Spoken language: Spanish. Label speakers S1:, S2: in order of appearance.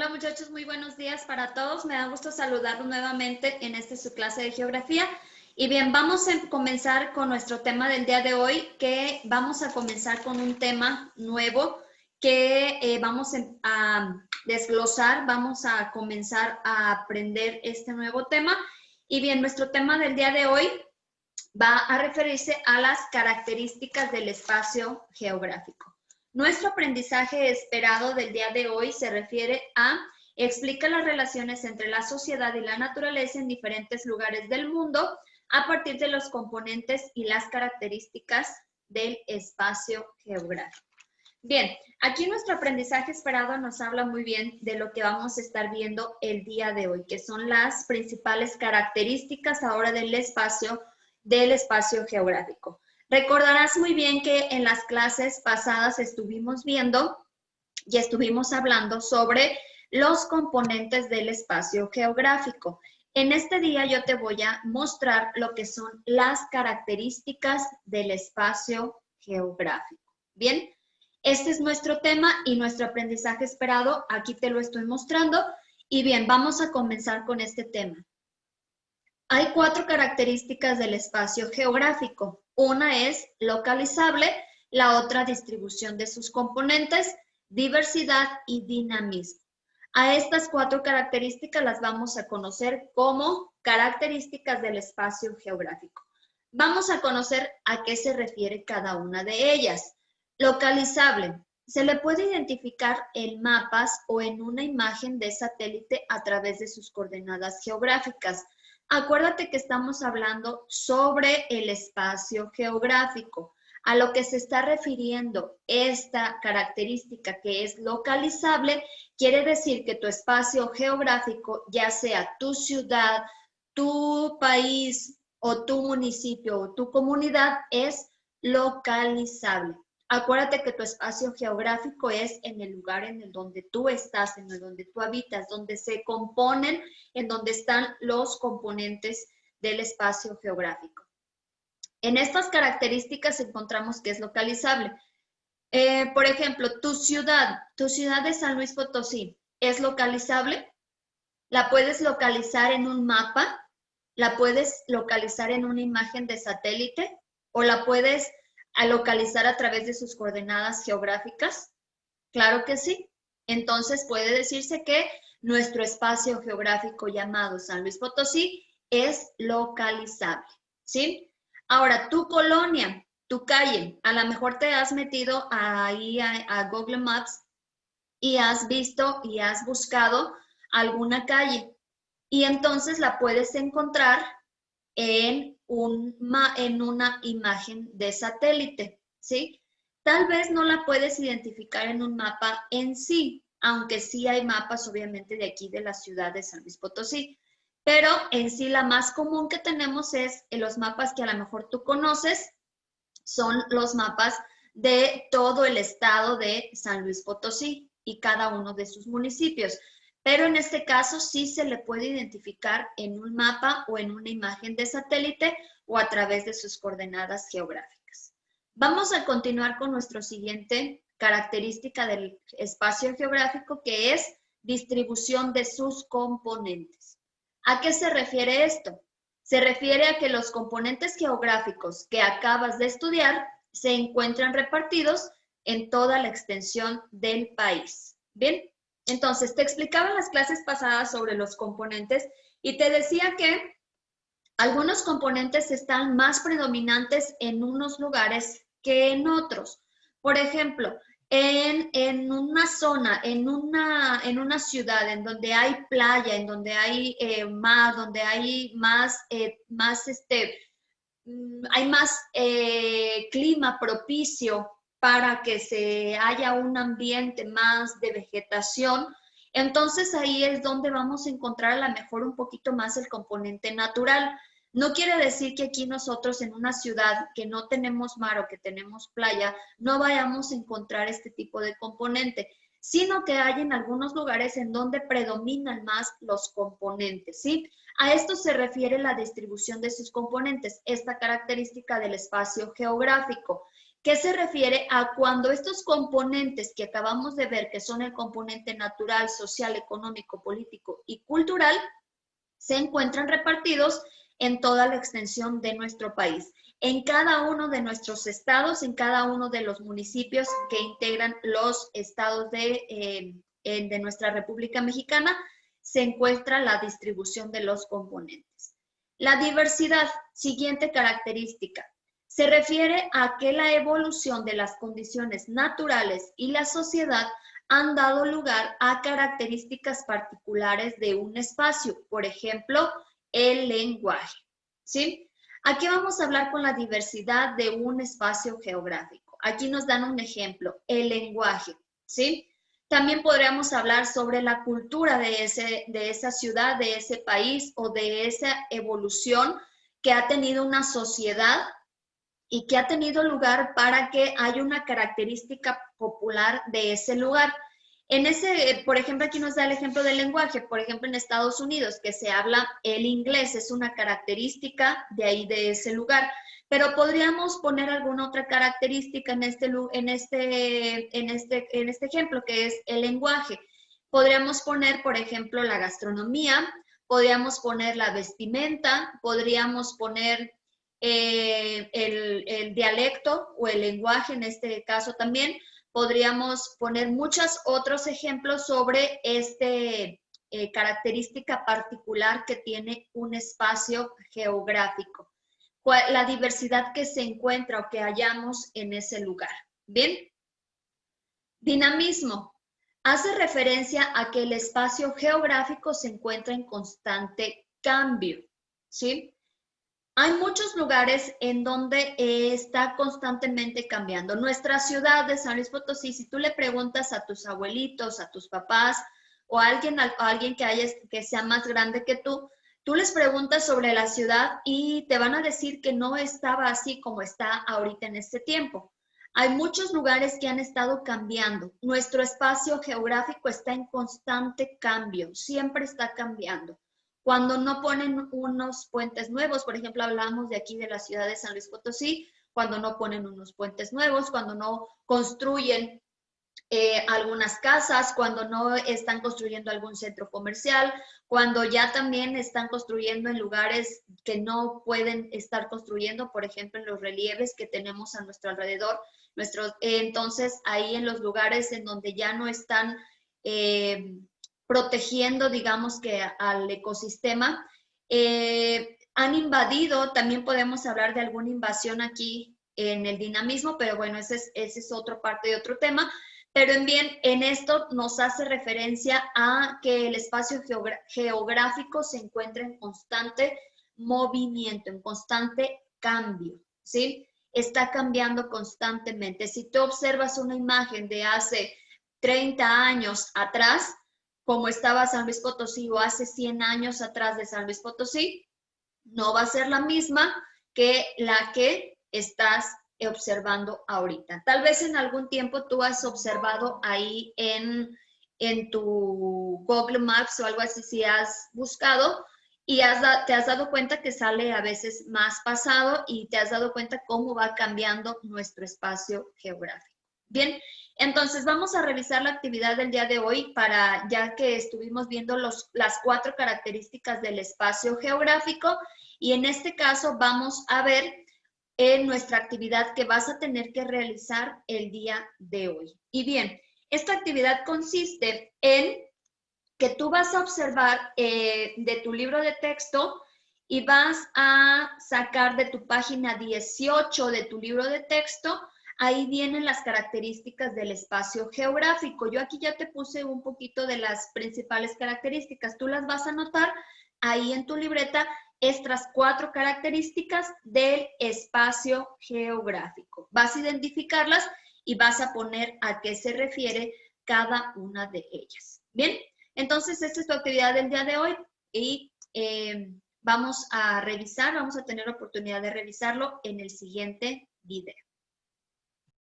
S1: Hola muchachos, muy buenos días para todos. Me da gusto saludarlos nuevamente en su clase de geografía. Y bien, vamos a comenzar con nuestro tema del día de hoy, que vamos a comenzar con un tema nuevo que vamos a desglosar, vamos a comenzar a aprender este nuevo tema. Y bien, nuestro tema del día de hoy va a referirse a las características del espacio geográfico. Nuestro aprendizaje esperado del día de hoy se refiere a explica las relaciones entre la sociedad y la naturaleza en diferentes lugares del mundo a partir de los componentes y las características del espacio geográfico. Bien, aquí nuestro aprendizaje esperado nos habla muy bien de lo que vamos a estar viendo el día de hoy, que son las principales características ahora del espacio geográfico. Recordarás muy bien que en las clases pasadas estuvimos viendo y estuvimos hablando sobre los componentes del espacio geográfico. En este día yo te voy a mostrar lo que son las características del espacio geográfico. Bien, este es nuestro tema y nuestro aprendizaje esperado. Aquí te lo estoy mostrando. Y bien, vamos a comenzar con este tema. Hay 4 características del espacio geográfico. Una es localizable, la otra distribución de sus componentes, diversidad y dinamismo. A estas 4 características las vamos a conocer como características del espacio geográfico. Vamos a conocer a qué se refiere cada una de ellas. Localizable. Se le puede identificar en mapas o en una imagen de satélite a través de sus coordenadas geográficas. Acuérdate que estamos hablando sobre el espacio geográfico. A lo que se está refiriendo esta característica que es localizable, quiere decir que tu espacio geográfico, ya sea tu ciudad, tu país o tu municipio o tu comunidad, es localizable. Acuérdate que tu espacio geográfico es en el lugar en el donde tú estás, en el donde tú habitas, donde se componen, en donde están los componentes del espacio geográfico. En estas características encontramos que es localizable. Por ejemplo, tu ciudad de San Luis Potosí, ¿es localizable? ¿La puedes localizar en un mapa? ¿La puedes localizar en una imagen de satélite? ¿O la puedes localizar a través de sus coordenadas geográficas? Claro que sí. Entonces puede decirse que nuestro espacio geográfico llamado San Luis Potosí es localizable, ¿sí? Ahora, tu colonia, tu calle, a lo mejor te has metido ahí a Google Maps y has visto y has buscado alguna calle y entonces la puedes encontrar en una imagen de satélite, ¿sí? Tal vez no la puedes identificar en un mapa en sí, aunque sí hay mapas obviamente de aquí de la ciudad de San Luis Potosí, pero en sí la más común que tenemos es en los mapas que a lo mejor tú conoces, son los mapas de todo el estado de San Luis Potosí y cada uno de sus municipios. Pero en este caso sí se le puede identificar en un mapa o en una imagen de satélite o a través de sus coordenadas geográficas. Vamos a continuar con nuestra siguiente característica del espacio geográfico, que es distribución de sus componentes. ¿A qué se refiere esto? Se refiere a que los componentes geográficos que acabas de estudiar se encuentran repartidos en toda la extensión del país. Bien, entonces te explicaba en las clases pasadas sobre los componentes y te decía que algunos componentes están más predominantes en unos lugares que en otros. Por ejemplo, en una zona, en una ciudad en donde hay playa, en donde hay mar, donde hay hay más clima propicio para que se haya un ambiente más de vegetación, entonces ahí es donde vamos a encontrar a lo mejor un poquito más el componente natural. No quiere decir que aquí nosotros en una ciudad que no tenemos mar o que tenemos playa, no vayamos a encontrar este tipo de componente, sino que hay en algunos lugares en donde predominan más los componentes, ¿sí? A esto se refiere la distribución de sus componentes, esta característica del espacio geográfico. que se refiere a cuando estos componentes que acabamos de ver, que son el componente natural, social, económico, político y cultural, se encuentran repartidos en toda la extensión de nuestro país, en cada uno de nuestros estados, en cada uno de los municipios que integran los estados de nuestra República Mexicana, se encuentra la distribución de los componentes. La diversidad, siguiente característica, se refiere a que la evolución de las condiciones naturales y la sociedad han dado lugar a características particulares de un espacio, por ejemplo, el lenguaje, ¿sí? Aquí vamos a hablar con la diversidad de un espacio geográfico. Aquí nos dan un ejemplo, el lenguaje, ¿sí? También podríamos hablar sobre la cultura de esa ciudad, de ese país o de esa evolución que ha tenido una sociedad y que ha tenido lugar para que haya una característica popular de ese lugar. Por ejemplo, aquí nos da el ejemplo del lenguaje. Por ejemplo, en Estados Unidos, que se habla el inglés, es una característica de ahí, de ese lugar. Pero podríamos poner alguna otra característica en este ejemplo, que es el lenguaje. Podríamos poner, por ejemplo, la gastronomía, podríamos poner la vestimenta, podríamos poner el dialecto o el lenguaje en este caso también. Podríamos poner muchos otros ejemplos sobre característica particular que tiene un espacio geográfico, la diversidad que se encuentra o que hallamos en ese lugar. Bien. Dinamismo. Hace referencia a que el espacio geográfico se encuentra en constante cambio, ¿sí? Hay muchos lugares en donde está constantemente cambiando. Nuestra ciudad de San Luis Potosí, si tú le preguntas a tus abuelitos, a tus papás o a alguien que sea más grande que tú les preguntas sobre la ciudad y te van a decir que no estaba así como está ahorita en este tiempo. Hay muchos lugares que han estado cambiando. Nuestro espacio geográfico está en constante cambio, siempre está cambiando. Cuando no ponen unos puentes nuevos, por ejemplo, hablamos de aquí de la ciudad de San Luis Potosí, cuando no ponen unos puentes nuevos, cuando no construyen algunas casas, cuando no están construyendo algún centro comercial, cuando ya también están construyendo en lugares que no pueden estar construyendo, por ejemplo, en los relieves que tenemos a nuestro alrededor. Entonces, ahí en los lugares en donde ya no están protegiendo, digamos que al ecosistema, han invadido, también podemos hablar de alguna invasión aquí en el dinamismo, pero bueno, ese es otra parte de otro tema. Pero en esto nos hace referencia a que el espacio geográfico se encuentra en constante movimiento, en constante cambio, ¿sí? Está cambiando constantemente. Si tú observas una imagen de hace 30 años atrás, como estaba San Luis Potosí, o hace 100 años atrás de San Luis Potosí, no va a ser la misma que la que estás observando ahorita. Tal vez en algún tiempo tú has observado ahí en tu Google Maps o algo así, si has buscado y te has dado cuenta que sale a veces más pasado y te has dado cuenta cómo va cambiando nuestro espacio geográfico. Bien, entonces vamos a revisar la actividad del día de hoy ya que estuvimos viendo las 4 características del espacio geográfico, y en este caso vamos a ver nuestra actividad que vas a tener que realizar el día de hoy. Y bien, esta actividad consiste en que tú vas a observar de tu libro de texto y vas a sacar de tu página 18 de tu libro de texto. Ahí vienen las características del espacio geográfico. Yo aquí ya te puse un poquito de las principales características. Tú las vas a anotar ahí en tu libreta, estas 4 características del espacio geográfico. Vas a identificarlas y vas a poner a qué se refiere cada una de ellas. Bien, entonces esta es tu actividad del día de hoy y vamos a tener oportunidad de revisarlo en el siguiente video.